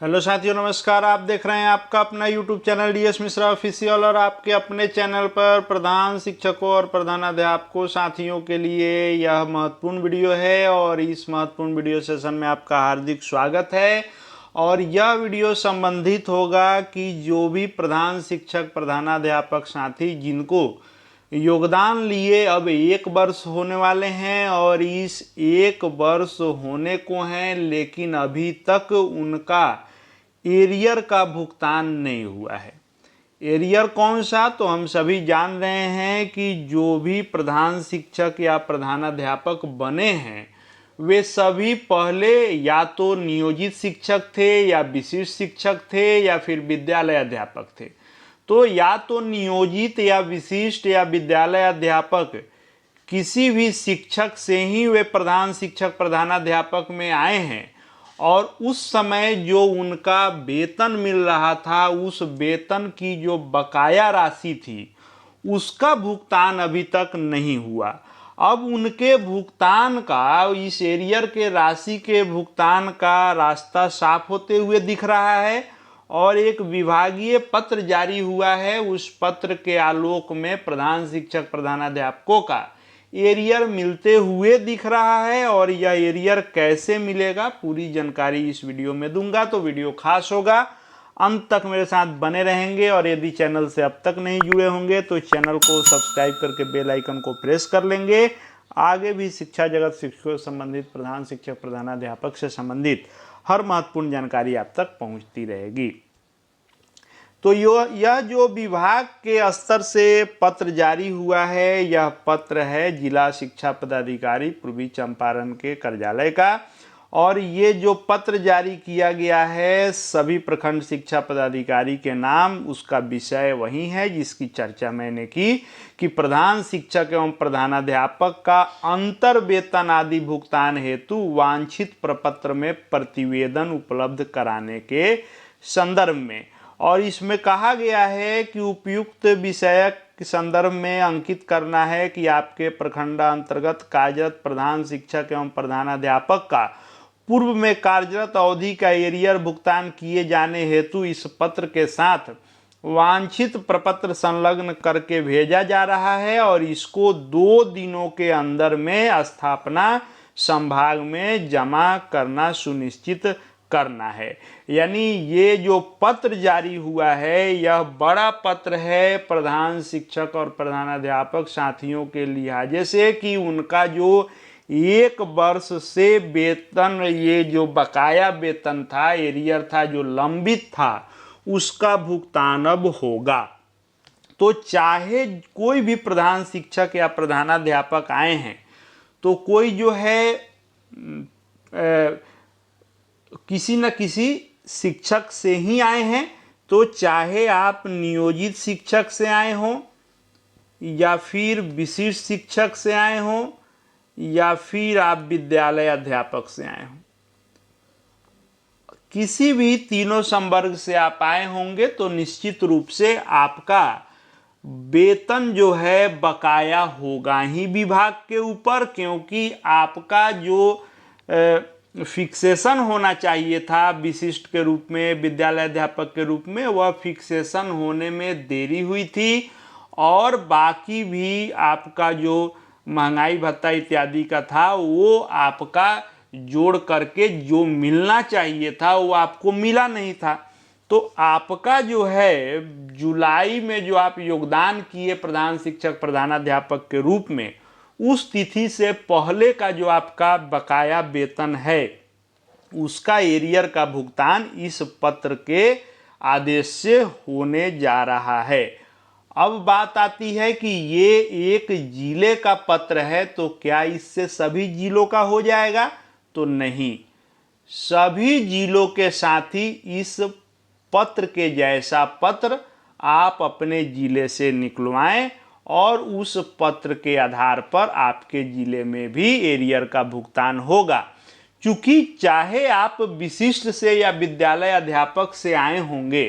Hello साथियों, नमस्कार। आप देख रहे हैं आपका अपना YouTube channel DS Mishra official और आपके अपने चैनल पर प्रधान शिक्षकों और प्रधानाध्यापकों साथियों के लिए यह महत्वपूर्ण वीडियो है और इस महत्वपूर्ण वीडियो सेशन में आपका हार्दिक स्वागत है। और यह वीडियो संबंधित होगा कि जो भी प्रधान शिक्षक प्रधानाध्यापक साथी जिनको योगदान लिए अब 1 वर्ष होने वाले हैं और इस 1 वर्ष होने को हैं, लेकिन अभी तक उनका एरियर का भुगतान नहीं हुआ है। एरियर कौन सा? तो हम सभी जान रहे हैं कि जो भी प्रधान शिक्षक या प्रधानाध्यापक बने हैं वे सभी पहले या तो नियोजित शिक्षक थे या विशिष्ट शिक्षक थे या फिर विद्यालय अध्यापक थे। तो या तो नियोजित या विशिष्ट या विद्यालय अध्यापक किसी भी शिक्षक से ही वे प्रधान शिक्षक प्रधानाध्यापक में आए हैं और उस समय जो उनका वेतन मिल रहा था उस वेतन की जो बकाया राशि थी उसका भुगतान अभी तक नहीं हुआ। अब उनके भुगतान का, इस एरियर के राशि के भुगतान का रास्ता साफ होते हुए दिख रहा है और एक विभागीय पत्र जारी हुआ है। उस पत्र के आलोक में प्रधान शिक्षक प्रधानाध्यापकों का एरियर मिलते हुए दिख रहा है और यह एरियर कैसे मिलेगा पूरी जानकारी इस वीडियो में दूंगा, तो वीडियो खास होगा। अंत तक मेरे साथ बने रहेंगे और यदि चैनल से अब तक नहीं जुड़े होंगे तो चैनल को सब्सक्राइब करके बेल आइकन को प्रेस कर लेंगे। आगे भी शिक्षा जगत, शिक्षकों से संबंधित, प्रधान शिक्षक प्रधानाध्यापक से संबंधित हर महत्वपूर्ण जानकारी आप तक पहुंचती रहेगी। तो यह जो विभाग के स्तर से पत्र जारी हुआ है, यह पत्र है जिला शिक्षा पदाधिकारी पूर्वी चंपारण के कार्यालय का और ये जो पत्र जारी किया गया है सभी प्रखंड शिक्षा पदाधिकारी के नाम, उसका विषय वही है जिसकी चर्चा मैंने की कि प्रधान शिक्षक एवं प्रधानाध्यापक का अंतर वेतन आदि भुगतान हेतु वांछित प्रपत्र में प्रतिवेदन उपलब्ध कराने के संदर्भ में। और इसमें कहा गया है कि उपयुक्त विषयक के संदर्भ में अंकित करना है कि आपके प्रखंड अंतर्गत कार्यरत प्रधान शिक्षक एवं प्रधानाध्यापक का पूर्व में कार्यरत अवधि का एरियर भुगतान किए जाने हेतु इस पत्र के साथ वांछित प्रपत्र संलग्न करके भेजा जा रहा है और इसको 2 दिनों के अंदर में स्थापना संभाग में जमा करना सुनिश्चित करना है। यानी ये जो पत्र जारी हुआ है यह बड़ा पत्र है प्रधान शिक्षक और प्रधानाध्यापक साथियों के लिहाजे से कि उनका जो 1 वर्ष से वेतन, ये जो बकाया वेतन था, एरियर था, जो लंबित था, उसका भुगतान अब होगा। तो चाहे कोई भी प्रधान शिक्षक या प्रधानाध्यापक आए हैं तो कोई जो है किसी न किसी शिक्षक से ही आए हैं, तो चाहे आप नियोजित शिक्षक से आए हों या फिर विशिष्ट शिक्षक से आए हों या फिर आप विद्यालय अध्यापक से आए हों, किसी भी तीनों संवर्ग से आप आए होंगे तो निश्चित रूप से आपका वेतन जो है बकाया होगा ही विभाग के ऊपर, क्योंकि आपका जो फिक्सेशन होना चाहिए था विशिष्ट के रूप में, विद्यालय अध्यापक के रूप में, वह फिक्सेशन होने में देरी हुई थी और बाकी भी आपका जो महंगाई भत्ता इत्यादि का था वो आपका जोड़ करके जो मिलना चाहिए था वो आपको मिला नहीं था। तो आपका जो है जुलाई में जो आप योगदान किए प्रधान शिक्षक प्रधानाध्यापक के रूप में, उस तिथि से पहले का जो आपका बकाया वेतन है उसका एरियर का भुगतान इस पत्र के आदेश से होने जा रहा है। अब बात आती है कि ये एक जिले का पत्र है तो क्या इससे सभी जिलों का हो जाएगा? तो नहीं, सभी जिलों के साथ ही इस पत्र के जैसा पत्र आप अपने जिले से निकलवाएं और उस पत्र के आधार पर आपके जिले में भी एरियर का भुगतान होगा। चूंकि चाहे आप विशिष्ट से या विद्यालय अध्यापक से आए होंगे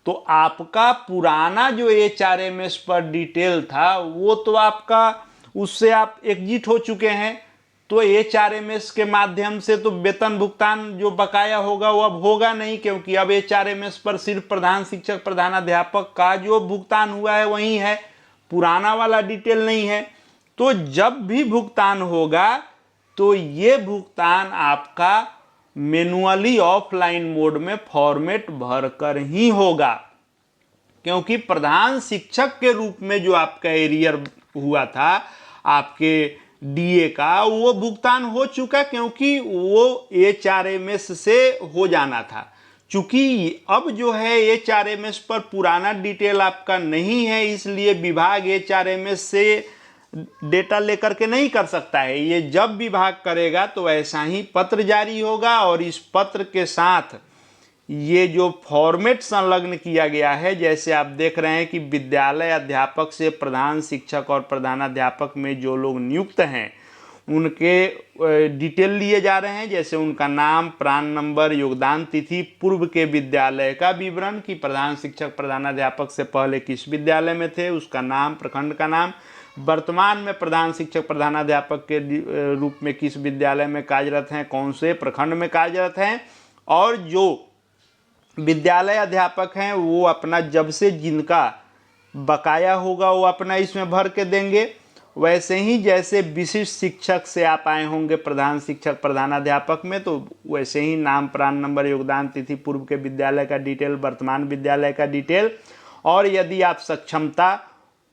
तो आपका पुराना जो HRMS पर डिटेल था वो तो आपका, उससे आप एग्जिट हो चुके हैं, तो HRMS के माध्यम से तो वेतन भुगतान जो बकाया होगा वो अब होगा नहीं, क्योंकि अब HRMS पर सिर्फ प्रधान शिक्षक प्रधानाध्यापक का जो भुगतान हुआ है वही है, पुराना वाला डिटेल नहीं है। तो जब भी भुगतान होगा तो ये भुगतान आपका मैनुअली ऑफलाइन मोड में फॉर्मेट भरकर ही होगा, क्योंकि प्रधान शिक्षक के रूप में जो आपका एरियर हुआ था आपके डीए का, वो भुगतान हो चुका, क्योंकि वो HRMS से हो जाना था। चूंकि अब जो है HRMS पर पुराना डिटेल आपका नहीं है, इसलिए विभाग HRMS से डेटा लेकर के नहीं कर सकता है। ये जब विभाग करेगा तो ऐसा ही पत्र जारी होगा, और इस पत्र के साथ ये जो फॉर्मेट संलग्न किया गया है, जैसे आप देख रहे हैं कि विद्यालय अध्यापक से प्रधान शिक्षक और प्रधानाध्यापक में जो लोग नियुक्त हैं उनके डिटेल लिए जा रहे हैं, जैसे उनका नाम, प्रान नंबर, योगदान तिथि, पूर्व के विद्यालय का विवरण कि प्रधान शिक्षक प्रधानाध्यापक से पहले किस विद्यालय में थे, उसका नाम, प्रखंड का नाम, वर्तमान में प्रधान शिक्षक प्रधानाध्यापक के रूप में किस विद्यालय में कार्यरत हैं, कौन से प्रखंड में कार्यरत हैं, और जो विद्यालय अध्यापक हैं वो अपना जब से जिनका बकाया होगा वो अपना इसमें भर के देंगे। वैसे ही जैसे विशिष्ट शिक्षक से आप आए होंगे प्रधान शिक्षक प्रधानाध्यापक में, तो वैसे ही नाम, प्रान नंबर, योगदान तिथि, पूर्व के विद्यालय का डिटेल, वर्तमान विद्यालय का डिटेल, और यदि आप सक्षमता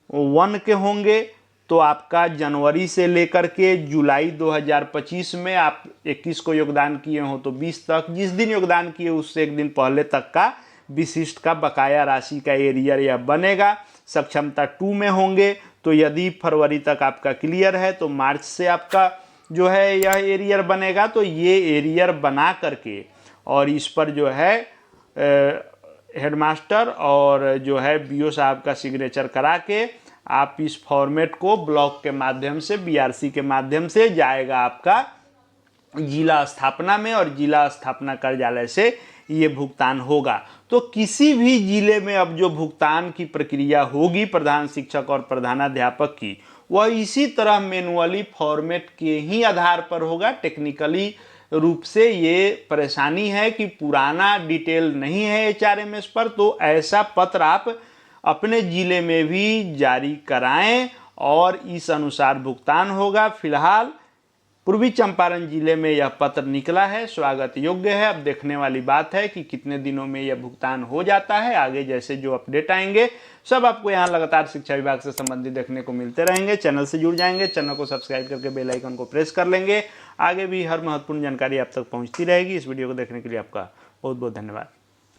1 के होंगे तो आपका जनवरी से लेकर के जुलाई 2025 में आप 21 को योगदान किए हो तो 20 तक, जिस दिन योगदान किए उससे एक दिन पहले तक का विशिष्ट का बकाया राशि का एरियर यह बनेगा। सक्षमता 2 में होंगे तो यदि फरवरी तक आपका क्लियर है तो मार्च से आपका जो है यह एरियर बनेगा। तो ये एरियर बना करके और इस पर जो है हेडमास्टर और जो है बीओ साहब का सिग्नेचर करा के आप इस फॉर्मेट को ब्लॉक के माध्यम से, बीआरसी के माध्यम से जाएगा आपका जिला स्थापना में, और जिला स्थापना कार्यालय से ये भुगतान होगा। तो किसी भी जिले में अब जो भुगतान की प्रक्रिया होगी प्रधान शिक्षक और प्रधानाध्यापक की, वह इसी तरह मैनुअली फॉर्मेट के ही आधार पर होगा। टेक्निकली रूप से ये परेशानी है कि पुराना डिटेल नहीं है HRMS पर, तो ऐसा पत्र आप अपने ज़िले में भी जारी कराएं और इस अनुसार भुगतान होगा। फिलहाल पूर्वी चंपारण जिले में यह पत्र निकला है, स्वागत योग्य है। अब देखने वाली बात है कि कितने दिनों में यह भुगतान हो जाता है। आगे जैसे जो अपडेट आएंगे सब आपको यहाँ लगातार शिक्षा विभाग से संबंधित देखने को मिलते रहेंगे। चैनल से जुड़ जाएंगे, चैनल को सब्सक्राइब करके बेल आइकन को प्रेस कर लेंगे। आगे भी हर महत्वपूर्ण जानकारी आप तक पहुँचती रहेगी। इस वीडियो को देखने के लिए आपका बहुत बहुत धन्यवाद।